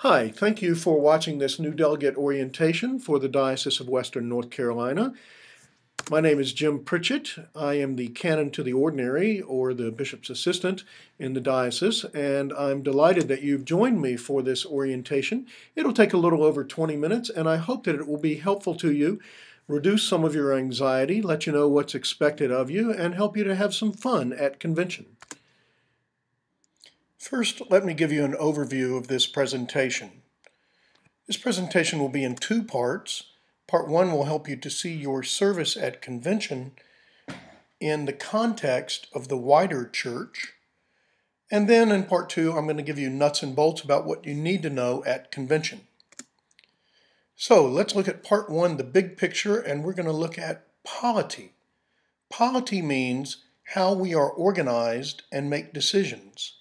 Hi, thank you for watching this new delegate orientation for the Diocese of Western North Carolina. My name is Jim Pritchett. I am the canon to the ordinary, or the bishop's assistant in the diocese, and I'm delighted that you've joined me for this orientation. It'll take a little over 20 minutes, and I hope that it will be helpful to you, reduce some of your anxiety, let you know what's expected of you, and help you to have some fun at convention. First, let me give you an overview of this presentation. This presentation will be in two parts. Part one will help you to see your service at convention in the context of the wider church. And then in part two, I'm going to give you nuts and bolts about what you need to know at convention. So let's look at part one, the big picture, and we're going to look at polity. Polity means how we are organized and make decisions.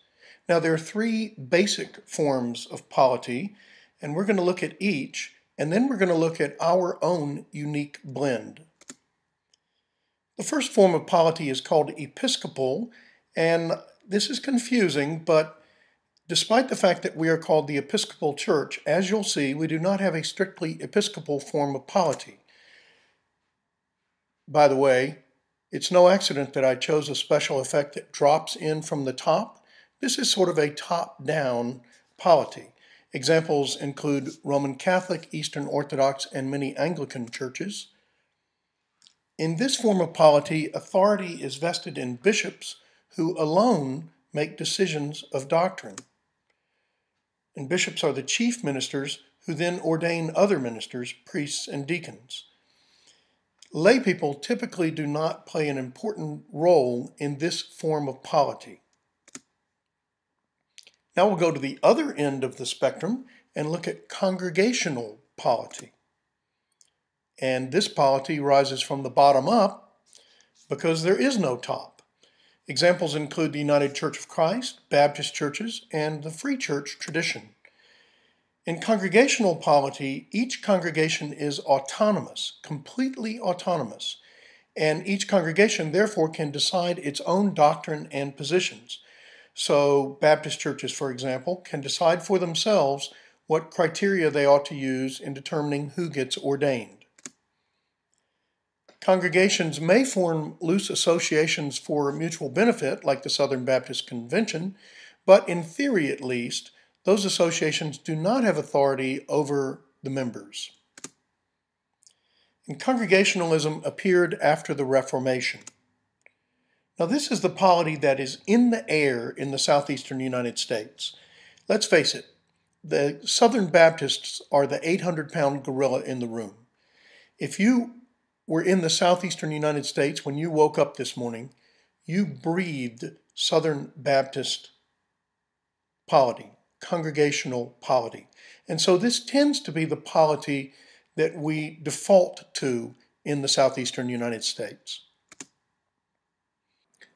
Now, there are three basic forms of polity, and we're going to look at each, and then we're going to look at our own unique blend. The first form of polity is called Episcopal, and this is confusing, but despite the fact that we are called the Episcopal Church, as you'll see, we do not have a strictly Episcopal form of polity. By the way, it's no accident that I chose a special effect that drops in from the top. This is sort of a top-down polity. Examples include Roman Catholic, Eastern Orthodox, and many Anglican churches. In this form of polity, authority is vested in bishops who alone make decisions of doctrine. And bishops are the chief ministers who then ordain other ministers, priests, and deacons. Lay people typically do not play an important role in this form of polity. Now we'll go to the other end of the spectrum and look at congregational polity. And this polity rises from the bottom up because there is no top. Examples include the United Church of Christ, Baptist churches, and the Free Church tradition. In congregational polity, each congregation is autonomous, completely autonomous, and each congregation therefore can decide its own doctrine and positions. So Baptist churches, for example, can decide for themselves what criteria they ought to use in determining who gets ordained. Congregations may form loose associations for mutual benefit, like the Southern Baptist Convention, but in theory at least, those associations do not have authority over the members. And congregationalism appeared after the Reformation. Now, this is the polity that is in the air in the southeastern United States. Let's face it, the Southern Baptists are the 800-pound gorilla in the room. If you were in the southeastern United States when you woke up this morning, you breathed Southern Baptist polity, congregational polity. And so this tends to be the polity that we default to in the southeastern United States.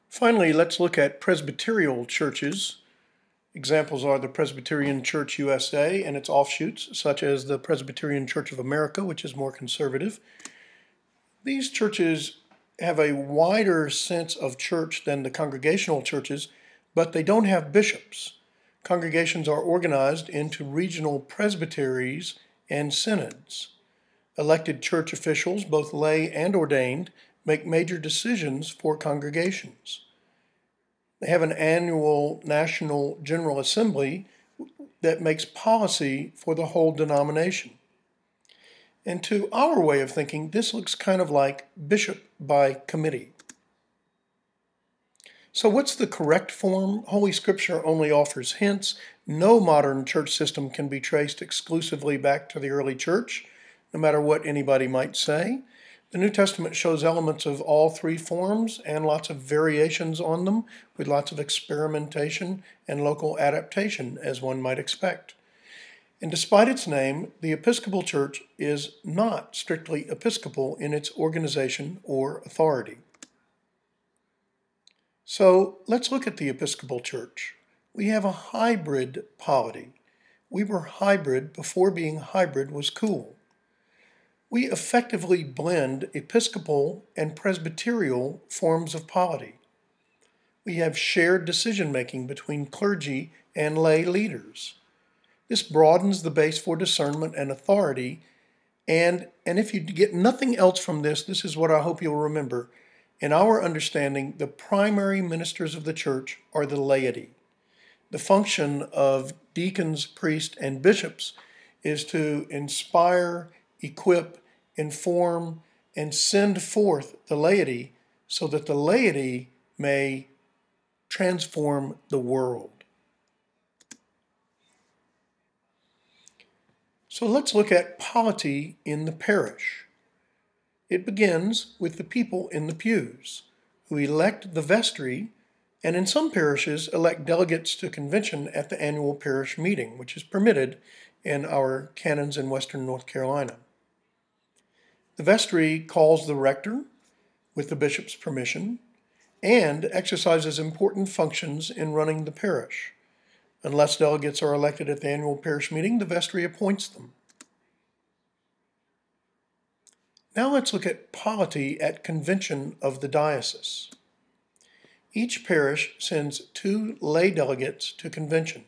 Finally, let's look at Presbyterial churches. Examples are the Presbyterian Church USA and its offshoots, such as the Presbyterian Church of America, which is more conservative. These churches have a wider sense of church than the congregational churches, but they don't have bishops. Congregations are organized into regional presbyteries and synods. Elected church officials, both lay and ordained, make major decisions for congregations. They have an annual National General Assembly that makes policy for the whole denomination. And to our way of thinking, this looks kind of like bishop by committee. So what's the correct form? Holy Scripture only offers hints. No modern church system can be traced exclusively back to the early church, no matter what anybody might say. The New Testament shows elements of all three forms and lots of variations on them, with lots of experimentation and local adaptation, as one might expect. And despite its name, the Episcopal Church is not strictly Episcopal in its organization or authority. So let's look at the Episcopal Church. We have a hybrid polity. We were hybrid before being hybrid was cool. We effectively blend Episcopal and Presbyterial forms of polity. We have shared decision-making between clergy and lay leaders. This broadens the base for discernment and authority. And if you get nothing else from this, this is what I hope you'll remember. In our understanding, the primary ministers of the church are the laity. The function of deacons, priests, and bishops is to inspire, equip, inform, and send forth the laity so that the laity may transform the world. So let's look at polity in the parish. It begins with the people in the pews, who elect the vestry, and in some parishes elect delegates to convention at the annual parish meeting, which is permitted in our canons in Western North Carolina. The vestry calls the rector with the bishop's permission and exercises important functions in running the parish. Unless delegates are elected at the annual parish meeting, the vestry appoints them. Now let's look at polity at convention of the diocese. Each parish sends 2 lay delegates to convention.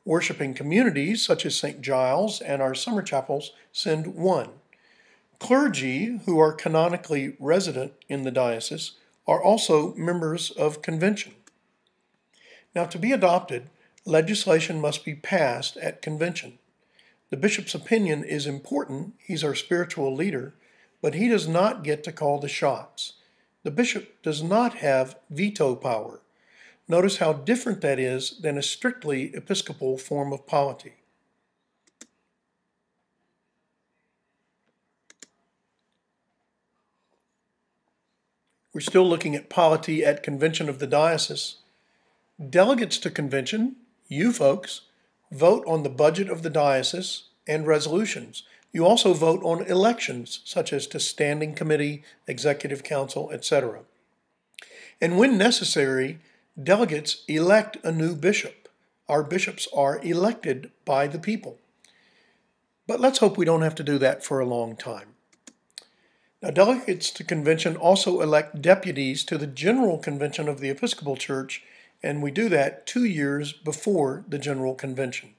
Worshiping communities such as St. Giles and our summer chapels send 1. Clergy who are canonically resident in the diocese are also members of convention. Now, to be adopted, legislation must be passed at convention. The bishop's opinion is important. He's our spiritual leader, but he does not get to call the shots. The bishop does not have veto power. Notice how different that is than a strictly Episcopal form of polity. We're still looking at polity at convention of the diocese. Delegates to convention, you folks, vote on the budget of the diocese and resolutions. You also vote on elections, such as to standing committee, executive council, etc. And when necessary, delegates elect a new bishop. Our bishops are elected by the people. But let's hope we don't have to do that for a long time. Now, delegates to convention also elect deputies to the General Convention of the Episcopal Church, and we do that 2 years before the General Convention.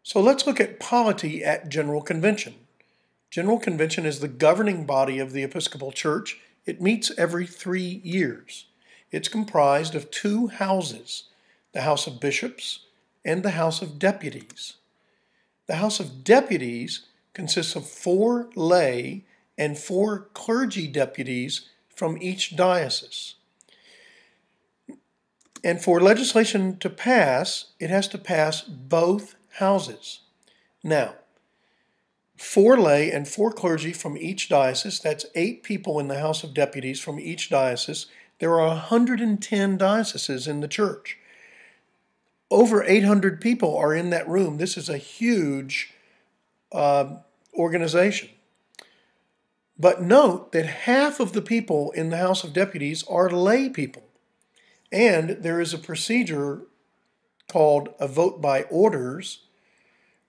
So let's look at polity at General Convention. General Convention is the governing body of the Episcopal Church. It meets every 3 years. It's comprised of 2 houses, the House of Bishops and the House of Deputies. The House of Deputies consists of 4 lay and 4 clergy deputies from each diocese. And for legislation to pass, it has to pass both houses. Now, 4 lay and 4 clergy from each diocese, that's 8 people in the House of Deputies from each diocese. There are 110 dioceses in the church. Over 800 people are in that room. This is a huge organization. But note that half of the people in the House of Deputies are lay people. And there is a procedure called a vote by orders,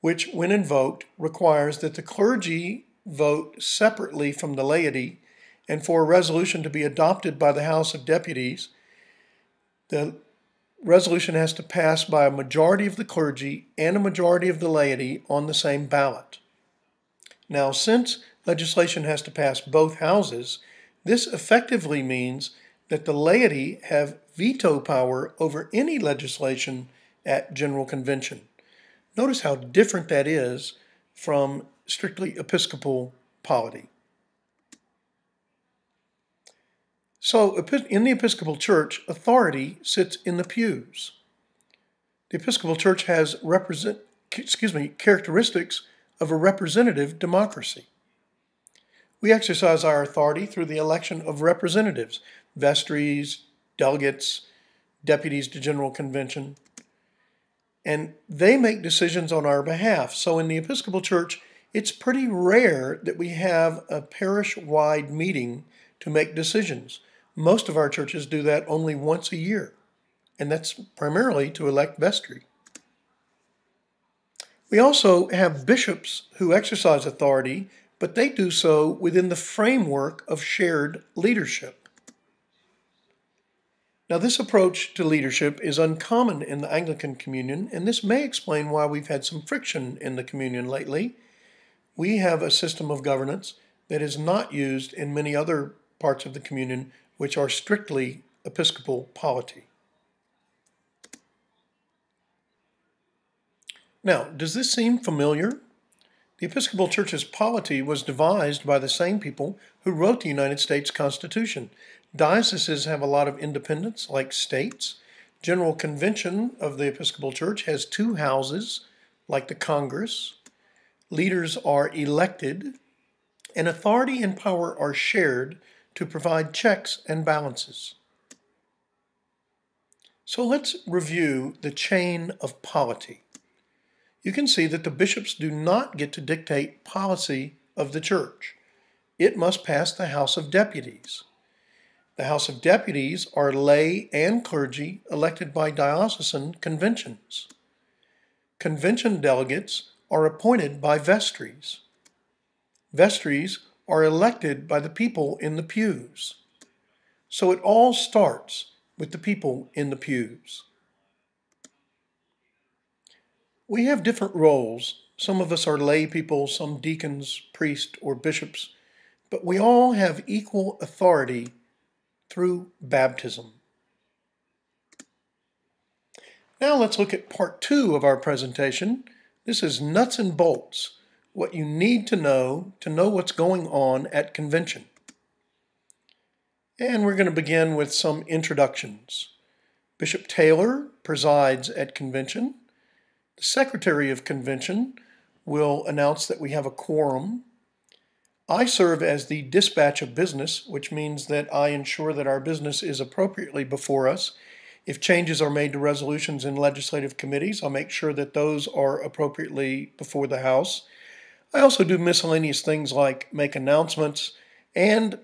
which, when invoked, requires that the clergy vote separately from the laity, and for a resolution to be adopted by the House of Deputies, the resolution has to pass by a majority of the clergy and a majority of the laity on the same ballot. Now, since legislation has to pass both houses, this effectively means that the laity have veto power over any legislation at General Convention. Notice how different that is from strictly Episcopal polity. So, in the Episcopal Church, authority sits in the pews. The Episcopal Church has characteristics of a representative democracy. We exercise our authority through the election of representatives, vestries, delegates, deputies to General Convention, and they make decisions on our behalf. So in the Episcopal Church, it's pretty rare that we have a parish-wide meeting to make decisions. Most of our churches do that only once a year, and that's primarily to elect vestry. We also have bishops who exercise authority, but they do so within the framework of shared leadership. Now, this approach to leadership is uncommon in the Anglican Communion, and this may explain why we've had some friction in the Communion lately. We have a system of governance that is not used in many other parts of the Communion, which are strictly Episcopal polity. Now, does this seem familiar? The Episcopal Church's polity was devised by the same people who wrote the United States Constitution. Dioceses have a lot of independence, like states. General Convention of the Episcopal Church has 2 houses, like the Congress. Leaders are elected, and authority and power are shared to provide checks and balances. So let's review the chain of polity. You can see that the bishops do not get to dictate policy of the church. It must pass the House of Deputies. The House of Deputies are lay and clergy elected by diocesan conventions. Convention delegates are appointed by vestries. Vestries are elected by the people in the pews. So it all starts with the people in the pews. We have different roles. Some of us are lay people, some deacons, priests, or bishops, but we all have equal authority through baptism. Now let's look at part 2 of our presentation. This is nuts and bolts, what you need to know what's going on at convention. And we're going to begin with some introductions. Bishop Taylor presides at convention. The Secretary of Convention will announce that we have a quorum. I serve as the dispatch of business, which means that I ensure that our business is appropriately before us. If changes are made to resolutions in legislative committees, I'll make sure that those are appropriately before the House. I also do miscellaneous things like make announcements, and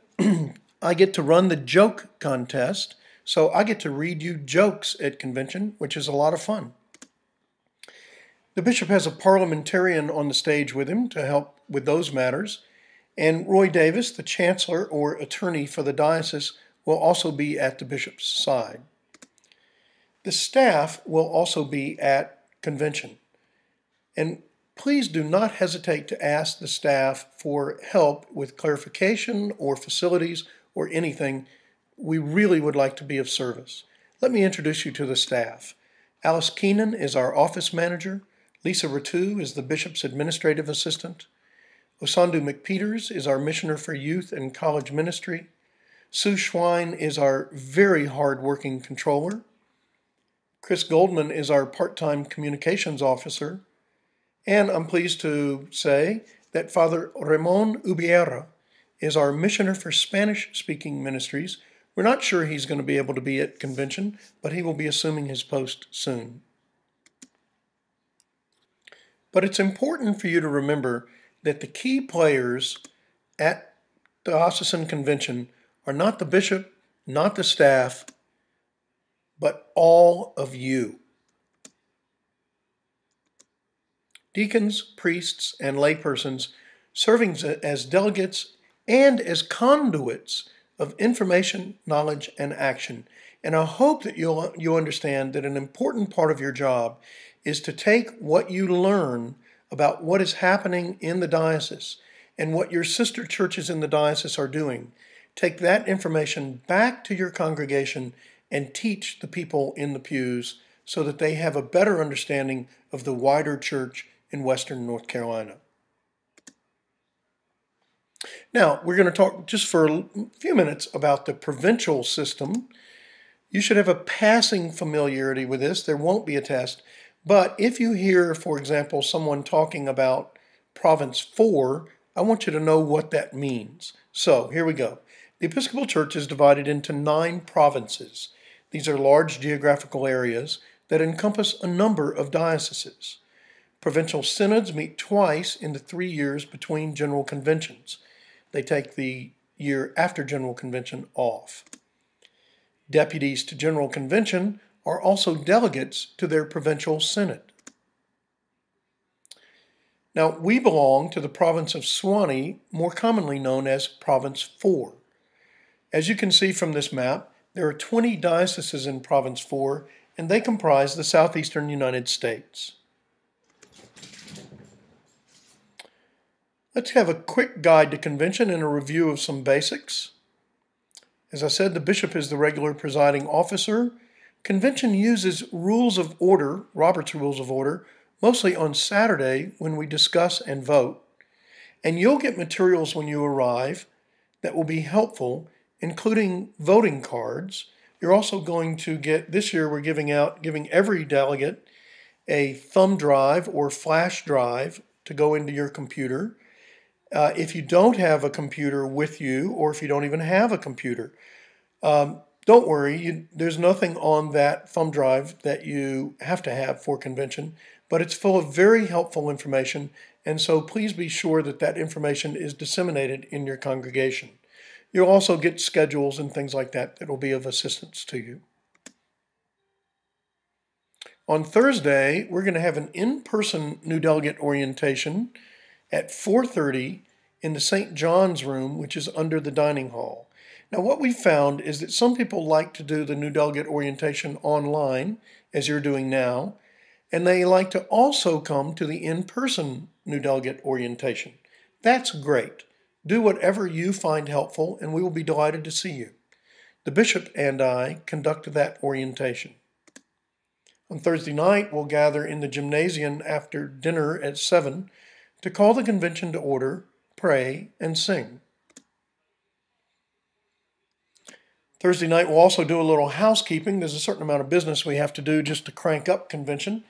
I get to run the joke contest, so I get to read you jokes at convention, which is a lot of fun. The bishop has a parliamentarian on the stage with him to help with those matters, and Roy Davis, the chancellor or attorney for the diocese, will also be at the bishop's side. The staff will also be at convention, and please do not hesitate to ask the staff for help with clarification or facilities or anything. We really would like to be of service. Let me introduce you to the staff. Alice Keenan is our office manager. Lisa Ratu is the bishop's administrative assistant. Osandu McPeters is our missioner for youth and college ministry. Sue Schwein is our very hard-working controller. Chris Goldman is our part-time communications officer. And I'm pleased to say that Father Ramon Ubiera is our missioner for Spanish-speaking ministries. We're not sure he's going to be able to be at convention, but he will be assuming his post soon. But it's important for you to remember that the key players at the diocesan convention are not the bishop, not the staff, but all of you. Deacons, priests, and laypersons serving as delegates and as conduits of information, knowledge, and action. And I hope that you'll understand that an important part of your job is to take what you learn about what is happening in the diocese and what your sister churches in the diocese are doing. Take that information back to your congregation and teach the people in the pews so that they have a better understanding of the wider church in Western North Carolina. Now, we're going to talk just for a few minutes about the provincial system. You should have a passing familiarity with this. There won't be a test. But if you hear, for example, someone talking about Province 4, I want you to know what that means. So, here we go. The Episcopal Church is divided into 9 provinces. These are large geographical areas that encompass a number of dioceses. Provincial synods meet twice in the 3 years between general conventions. They take the year after general convention off. Deputies to general convention are also delegates to their provincial synod. Now, we belong to the province of Suwannee, more commonly known as Province 4. As you can see from this map, There are 20 dioceses in Province 4, and they comprise the southeastern United States. Let's have a quick guide to convention and a review of some basics. As I said, the bishop is the regular presiding officer. Convention uses rules of order, Robert's Rules of Order, mostly on Saturday when we discuss and vote. And you'll get materials when you arrive that will be helpful, including voting cards. You're also going to get, this year we're giving every delegate a thumb drive or flash drive to go into your computer. If you don't have a computer with you, or if you don't even have a computer, don't worry, there's nothing on that thumb drive that you have to have for convention, but it's full of very helpful information, and so please be sure that that information is disseminated in your congregation. You'll also get schedules and things like that that will be of assistance to you. On Thursday, we're going to have an in-person new delegate orientation at 4:30 in the St. John's room, which is under the dining hall. Now, what we found is that some people like to do the new delegate orientation online, as you're doing now, and they like to also come to the in-person new delegate orientation. That's great. Do whatever you find helpful, and we will be delighted to see you. The bishop and I conduct that orientation. On Thursday night, we'll gather in the gymnasium after dinner at 7 to call the convention to order, pray, and sing. Thursday night, we'll also do a little housekeeping. There's a certain amount of business we have to do just to crank up convention.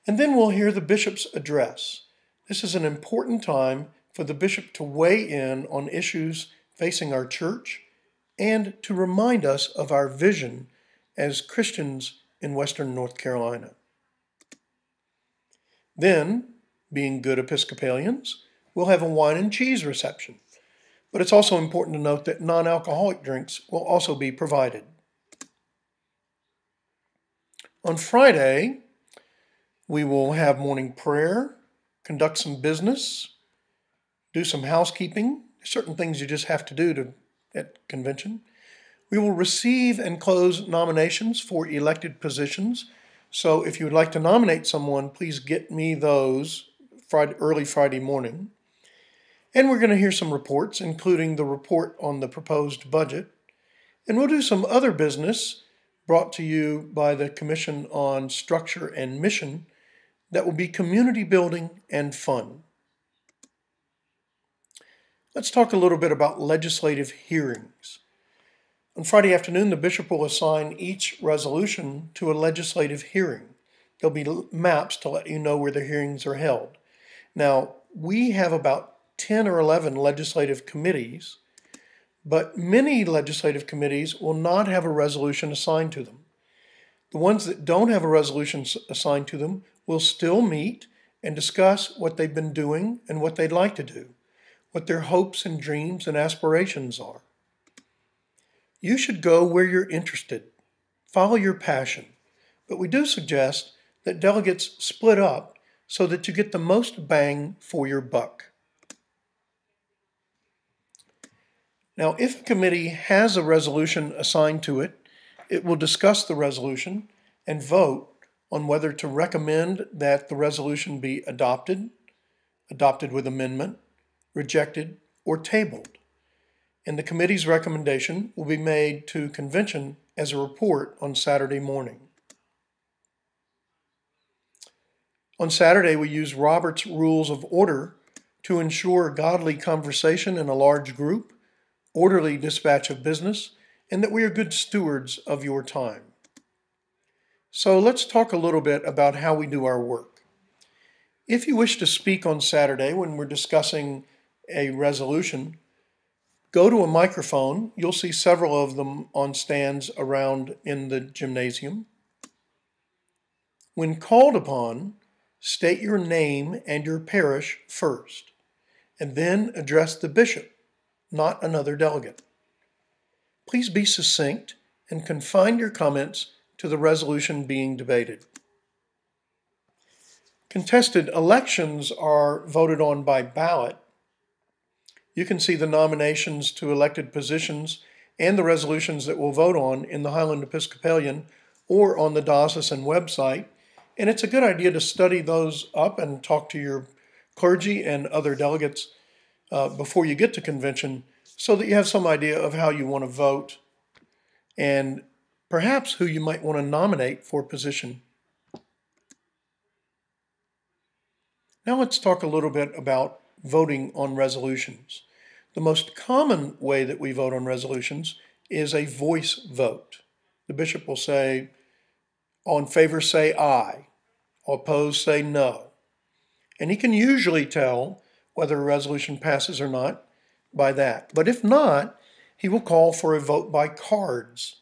And then we'll hear the bishop's address. This is an important time for the bishop to weigh in on issues facing our church and to remind us of our vision as Christians in Western North Carolina. Then, being good Episcopalians, we'll have a wine and cheese reception. But it's also important to note that non-alcoholic drinks will also be provided. On Friday, we will have morning prayer, conduct some business, do some housekeeping. There's certain things you just have to do at convention. We will receive and close nominations for elected positions. So if you would like to nominate someone, please get me those early Friday morning. And we're going to hear some reports, including the report on the proposed budget. And we'll do some other business brought to you by the Commission on Structure and Mission that will be community building and fun. Let's talk a little bit about legislative hearings. On Friday afternoon, the bishop will assign each resolution to a legislative hearing. There'll be maps to let you know where the hearings are held. Now, we have about 10 or 11 legislative committees, but many legislative committees will not have a resolution assigned to them. The ones that don't have a resolution assigned to them will still meet and discuss what they've been doing and what they'd like to do, what their hopes and dreams and aspirations are. You should go where you're interested. Follow your passion. But we do suggest that delegates split up so that you get the most bang for your buck. Now, if a committee has a resolution assigned to it, it will discuss the resolution and vote on whether to recommend that the resolution be adopted with amendment, rejected, or tabled. And the committee's recommendation will be made to convention as a report on Saturday morning. On Saturday, we use Robert's Rules of Order to ensure godly conversation in a large group, orderly dispatch of business, and that we are good stewards of your time. So let's talk a little bit about how we do our work. If you wish to speak on Saturday when we're discussing a resolution, go to a microphone. You'll see several of them on stands around in the gymnasium. When called upon, state your name and your parish first, and then address the bishop, not another delegate. Please be succinct and confine your comments to the resolution being debated. Contested elections are voted on by ballot. You can see the nominations to elected positions and the resolutions that we'll vote on in the Highland Episcopalian or on the diocesan website. And it's a good idea to study those up and talk to your clergy and other delegates before you get to convention so that you have some idea of how you want to vote and perhaps who you might want to nominate for position. Now let's talk a little bit about voting on resolutions. The most common way that we vote on resolutions is a voice vote. The bishop will say, all in favor say aye, all opposed say no. And he can usually tell whether a resolution passes or not by that. But if not, he will call for a vote by cards.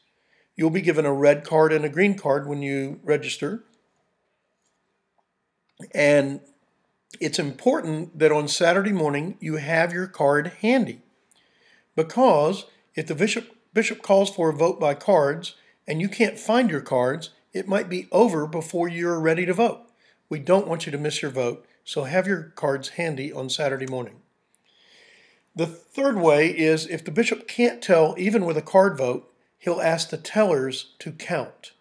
You'll be given a red card and a green card when you register. And it's important that on Saturday morning you have your card handy, because if the bishop calls for a vote by cards and you can't find your cards, it might be over before you're ready to vote. We don't want you to miss your vote, so have your cards handy on Saturday morning. The third way is if the bishop can't tell even with a card vote, he'll ask the tellers to count.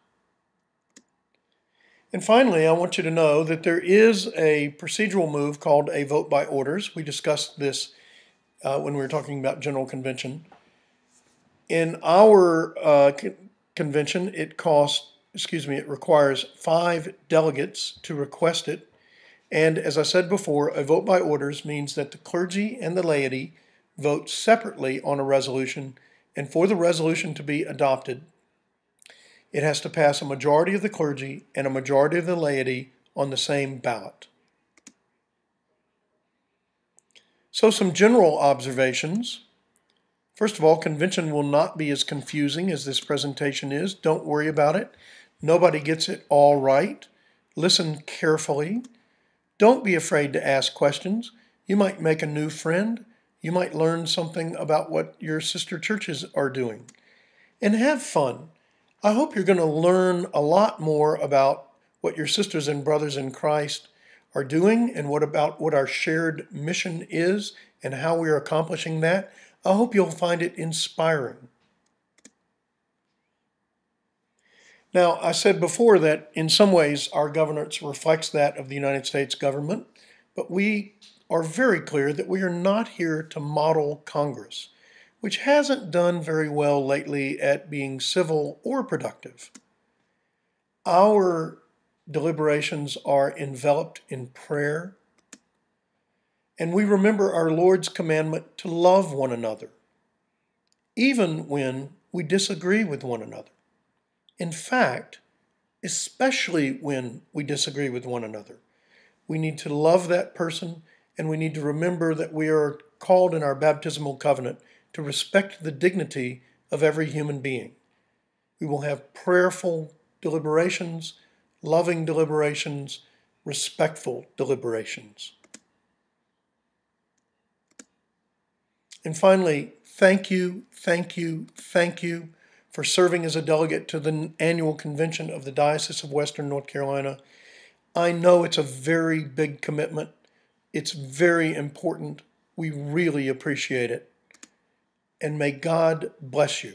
And finally, I want you to know that there is a procedural move called a vote by orders. We discussed this when we were talking about General Convention. In our convention, it requires 5 delegates to request it. And as I said before, a vote by orders means that the clergy and the laity vote separately on a resolution, and for the resolution to be adopted, it has to pass a majority of the clergy and a majority of the laity on the same ballot. So some general observations. First of all, convention will not be as confusing as this presentation is. Don't worry about it. Nobody gets it all right. Listen carefully. Don't be afraid to ask questions. You might make a new friend. You might learn something about what your sister churches are doing. And have fun. I hope you're going to learn a lot more about what your sisters and brothers in Christ are doing and what our shared mission is and how we are accomplishing that. I hope you'll find it inspiring. Now, I said before that in some ways our governance reflects that of the United States government, but we are very clear that we are not here to model Congress, which hasn't done very well lately at being civil or productive. Our deliberations are enveloped in prayer, and we remember our Lord's commandment to love one another, even when we disagree with one another. In fact, especially when we disagree with one another, we need to love that person, and we need to remember that we are called in our baptismal covenant to respect the dignity of every human being. We will have prayerful deliberations, loving deliberations, respectful deliberations. And finally, thank you for serving as a delegate to the annual convention of the Diocese of Western North Carolina. I know it's a very big commitment. It's very important. We really appreciate it. And may God bless you.